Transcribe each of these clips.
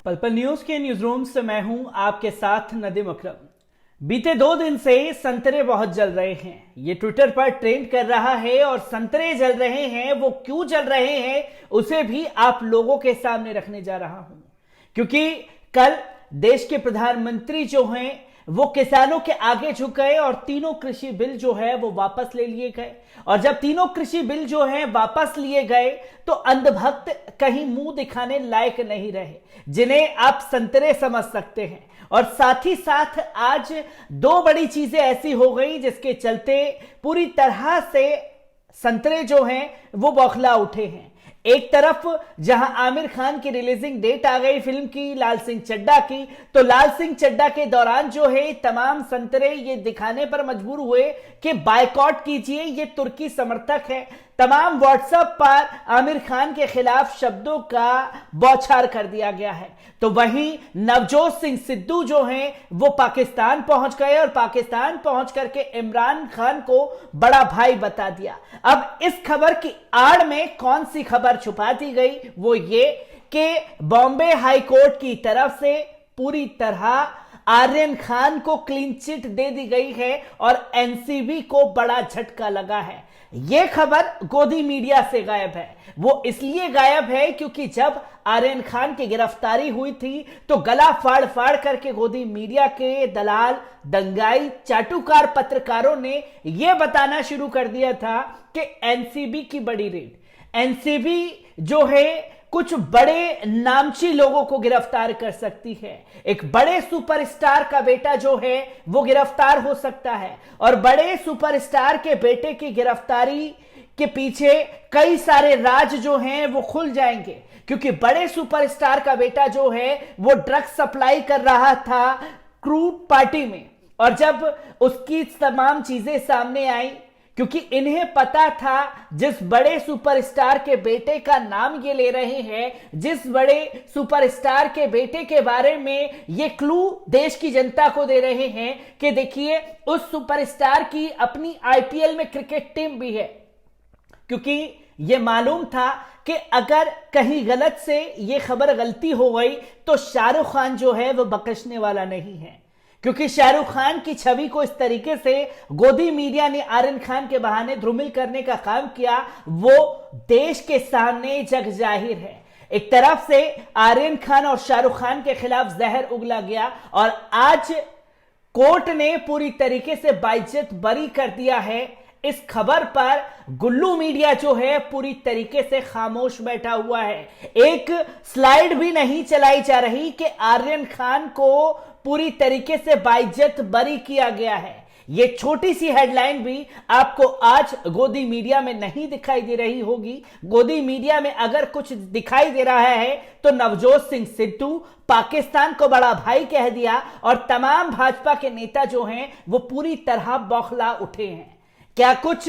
पल पल न्यूज के न्यूज रूम से मैं हूं आपके साथ नदीम अकरम। बीते 2 दिन से संतरे बहुत जल रहे हैं, ये ट्विटर पर ट्रेंड कर रहा है और संतरे जल रहे हैं, वो क्यों जल रहे हैं उसे भी आप लोगों के सामने रखने जा रहा हूं। क्योंकि कल देश के प्रधानमंत्री जो हैं वो किसानों के आगे झुक गए और तीनों कृषि बिल जो है वो वापस ले लिए गए। और जब तीनों कृषि बिल जो है वापस लिए गए तो अंधभक्त कहीं मुंह दिखाने लायक नहीं रहे, जिन्हें आप संतरे समझ सकते हैं। और साथ ही साथ आज 2 बड़ी चीजें ऐसी हो गई जिसके चलते पूरी तरह से संतरे जो हैं वो बौखला उठे हैं। एक तरफ जहां आमिर खान की रिलीजिंग डेट आ गई फिल्म की लाल सिंह चड्ढा की, तो लाल सिंह चड्ढा के दौरान जो है तमाम संतरे ये दिखाने पर मजबूर हुए कि बायकॉट कीजिए, ये तुर्की समर्थक है। तमाम व्हाट्सएप पर आमिर खान के खिलाफ शब्दों का बौछार कर दिया गया है। तो वहीं नवजोत सिंह सिद्धू जो हैं वो पाकिस्तान पहुंच गए और पाकिस्तान पहुंच करके इमरान खान को बड़ा भाई बता दिया। अब इस खबर की आड़ में कौन सी खबर छुपा दी गई, वो ये कि बॉम्बे हाई कोर्ट की तरफ से पूरी तरह आर्यन खान को क्लीन चिट दे दी गई है और एनसीबी को बड़ा झटका लगा है। यह खबर गोदी मीडिया से गायब है। वो इसलिए गायब है क्योंकि जब आर्यन खान की गिरफ्तारी हुई थी तो गला फाड़ फाड़ करके गोदी मीडिया के दलाल, दंगाई, चाटुकार पत्रकारों ने यह बताना शुरू कर दिया था कि एनसीबी की बड़ी रेड, एनसीबी जो है कुछ बड़े नामची लोगों को गिरफ्तार कर सकती है। एक बड़े सुपरस्टार का बेटा जो है वो गिरफ्तार हो सकता है और बड़े सुपरस्टार के बेटे की गिरफ्तारी के पीछे कई सारे राज जो हैं वो खुल जाएंगे। क्योंकि बड़े सुपरस्टार का बेटा जो है वो ड्रग्स सप्लाई कर रहा था क्रूड पार्टी में, और जब उसकी तमाम चीजें सामने आई, क्योंकि इन्हें पता था जिस बड़े सुपरस्टार के बेटे का नाम ये ले रहे हैं, जिस बड़े सुपरस्टार के बेटे के बारे में ये क्लू देश की जनता को दे रहे हैं कि देखिए उस सुपरस्टार की अपनी आईपीएल में क्रिकेट टीम भी है। क्योंकि ये मालूम था कि अगर कहीं गलत से ये खबर गलती हो गई तो शाहरुख खान जो है वो बख्शने वाला नहीं है। क्योंकि शाहरुख खान की छवि को इस तरीके से गोदी मीडिया ने आर्यन खान के बहाने धूमिल करने का काम किया, वो देश के सामने जग जाहिर है। एक तरफ से आर्यन खान और शाहरुख खान के खिलाफ जहर उगला गया और आज कोर्ट ने पूरी तरीके से बाइज्जत बरी कर दिया है। इस खबर पर गुल्लू मीडिया जो है पूरी तरीके से खामोश बैठा हुआ है। एक स्लाइड भी नहीं चलाई जा रही कि आर्यन खान को पूरी तरीके से बाइज्जत बरी किया गया है। ये छोटी सी हेडलाइन भी आपको आज गोदी मीडिया में नहीं दिखाई दे रही होगी। गोदी मीडिया में अगर कुछ दिखाई दे रहा है तो नवजोत सिंह सिद्धू पाकिस्तान को बड़ा भाई कह दिया और तमाम भाजपा के नेता जो हैं वो पूरी तरह बौखला उठे हैं। क्या कुछ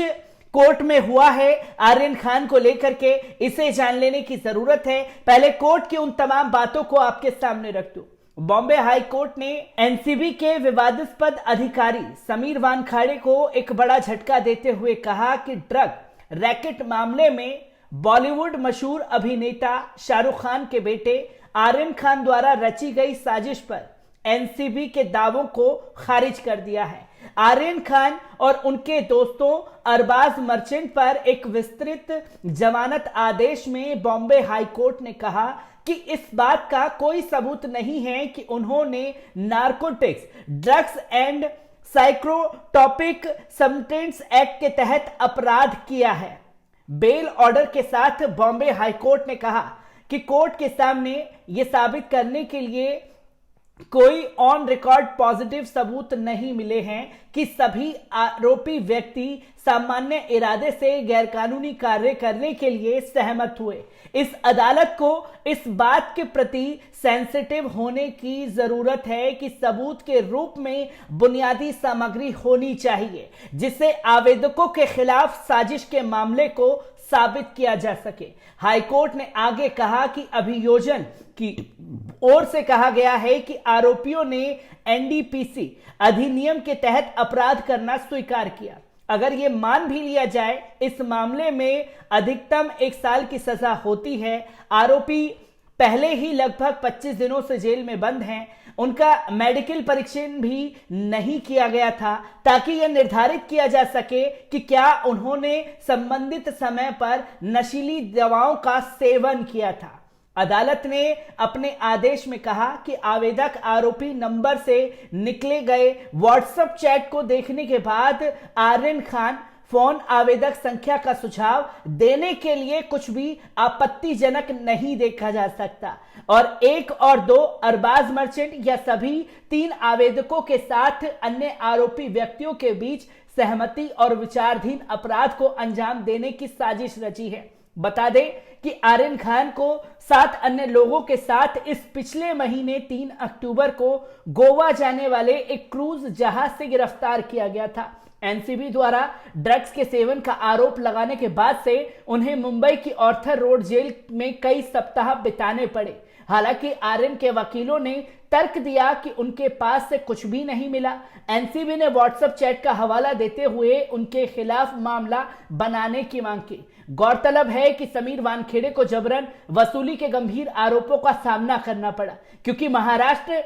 कोर्ट में हुआ है आर्यन खान को लेकर के, इसे जान लेने की जरूरत है। पहले कोर्ट की उन तमाम बातों को आपके सामने रख दूं। बॉम्बे हाई कोर्ट ने एनसीबी के विवादास्पद अधिकारी समीर वानखाड़े को एक बड़ा झटका देते हुए कहा कि ड्रग रैकेट मामले में बॉलीवुड मशहूर अभिनेता शाहरुख खान के बेटे आर्यन खान द्वारा रची गई साजिश पर एनसीबी के दावों को खारिज कर दिया है। आर्यन खान और उनके दोस्तों अरबाज मर्चेंट पर एक विस्तृत जमानत आदेश में बॉम्बे हाई कोर्ट ने कहा कि इस बात का कोई सबूत नहीं है कि उन्होंने narcotics, drugs and psychotropic substance act के तहत अपराध किया है। बेल ऑर्डर के साथ बॉम्बे हाई कोर्ट ने कहा कि कोर्ट के सामने यह साबित करने के लिए कोई ऑन रिकॉर्ड पॉजिटिव सबूत नहीं मिले हैं कि सभी आरोपी व्यक्ति सामान्य इरादे से गैरकानूनी कार्य करने के लिए सहमत हुए। इस अदालत को इस बात के प्रति सेंसिटिव होने की जरूरत है कि सबूत के रूप में बुनियादी सामग्री होनी चाहिए जिससे आवेदकों के खिलाफ साजिश के मामले को साबित किया जा सके। हाईकोर्ट ने आगे कहा कि अभियोजन की ओर से कहा गया है कि आरोपियों ने एनडीपीसी अधिनियम के तहत अपराध करना स्वीकार किया। अगर यह मान भी लिया जाए इस मामले में अधिकतम 1 साल की सजा होती है। आरोपी पहले ही लगभग 25 दिनों से जेल में बंद हैं। उनका मेडिकल परीक्षण भी नहीं किया गया था ताकि यह निर्धारित किया जा सके कि क्या उन्होंने संबंधित समय पर नशीली दवाओं का सेवन किया था। अदालत ने अपने आदेश में कहा कि आवेदक आरोपी नंबर से निकले गए व्हाट्सएप चैट को देखने के बाद आर्यन खान फोन आवेदक संख्या का सुझाव देने के लिए कुछ भी आपत्तिजनक नहीं देखा जा सकता और 1 और 2 अरबाज मर्चेंट या सभी 3 आवेदकों के साथ अन्य आरोपी व्यक्तियों के बीच सहमति और विचाराधीन अपराध को अंजाम देने की साजिश रची है। बता दें कि आर्यन खान को 7 अन्य लोगों के साथ इस पिछले महीने 3 अक्टूबर को गोवा जाने वाले एक क्रूज जहाज से गिरफ्तार किया गया था। एनसीबी द्वारा ड्रग्स के सेवन का आरोप लगाने के बाद से उन्हें मुंबई की ऑर्थर रोड जेल में कई सप्ताह बिताने पड़े। हालांकि आर्यन के वकीलों ने तर्क दिया कि उनके पास से कुछ भी नहीं मिला। एनसीबी ने व्हाट्सएप चैट का हवाला देते हुए उनके खिलाफ मामला बनाने की मांग की। गौरतलब है कि समीर वानखेड़े को जबरन वसूली के गंभीर आरोपों का सामना करना पड़ा क्योंकि महाराष्ट्र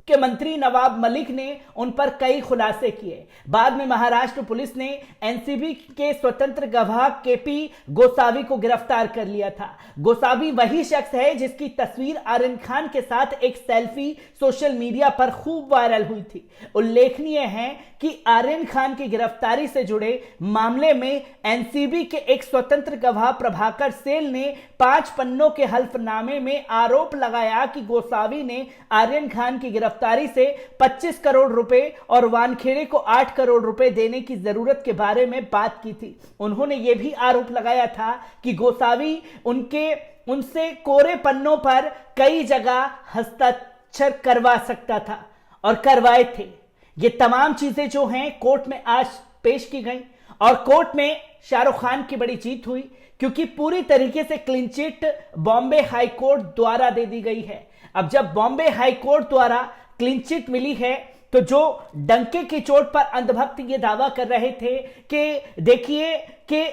के मंत्री नवाब मलिक ने उन पर कई खुलासे किए। बाद में महाराष्ट्र पुलिस ने एनसीबी के स्वतंत्र गवाह केपी गोसावी को गिरफ्तार कर लिया था। गोसावी वही शख्स है जिसकी तस्वीर आर्यन खान के साथ एक सेल्फी सोशल मीडिया पर खूब वायरल हुई थी। उल्लेखनीय है कि आर्यन खान की गिरफ्तारी से जुड़े मामले में एनसीबी के एक स्वतंत्र गवाह प्रभाकर सेल ने 5 पन्नों के हल्फनामे में आरोप लगाया कि गोसावी ने आर्यन खान की गिरफ्तारी से 25 करोड़ रुपए और वानखेड़े को 8 करोड़ रुपए देने की जरूरत के बारे में बात की थी। उन्होंने यह भी आरोप लगाया था कि गोसावी उनसे कोरे पन्नों पर कई जगह हस्ताक्षर करवा सकता था और करवाए थे। ये तमाम चीजें जो हैं कोर्ट में आज पेश की गई और कोर्ट में शाहरुख खान की बड़ी जीत हुई क्योंकि पूरी तरीके से clean chit Bombay high court द्वारा दे दी गई है। अब जब बॉम्बे हाई कोर्ट द्वारा क्लीन चिट मिली है तो जो डंके की चोट पर अंधभक्त ये दावा कर रहे थे कि देखिए कि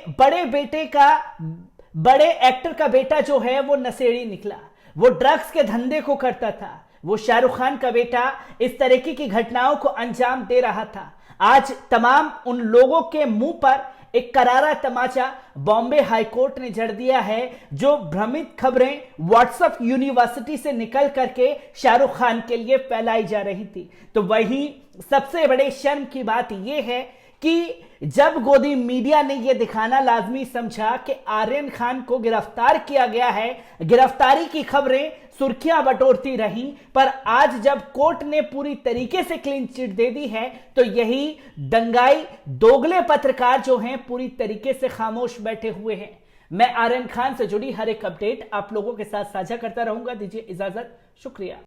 बड़े एक्टर का बेटा जो है वो नशेड़ी निकला, वो ड्रग्स के धंधे को करता था, वो शाहरुख खान का बेटा इस तरीके की घटनाओं को अंजाम दे रहा था। आज तमाम उन लोगों के मुंह पर एक करारा तमाचा बॉम्बे हाईकोर्ट ने जड़ दिया है जो भ्रमित खबरें व्हाट्सएप यूनिवर्सिटी से निकल करके शाहरुख खान के लिए फैलाई जा रही थी। तो वही सबसे बड़े शर्म की बात यह है कि जब गोदी मीडिया ने यह दिखाना लाजमी समझा कि आर्यन खान को गिरफ्तार किया गया है, गिरफ्तारी की खबरें सुर्खियां बटोरती रहीं, पर आज जब कोर्ट ने पूरी तरीके से क्लीन चिट दे दी है तो यही दंगाई दोगले पत्रकार जो हैं पूरी तरीके से खामोश बैठे हुए हैं। मैं आर्यन खान से जुड़ी हर एक अपडेट आप लोगों के साथ साझा करता रहूंगा। दीजिए इजाजत, शुक्रिया।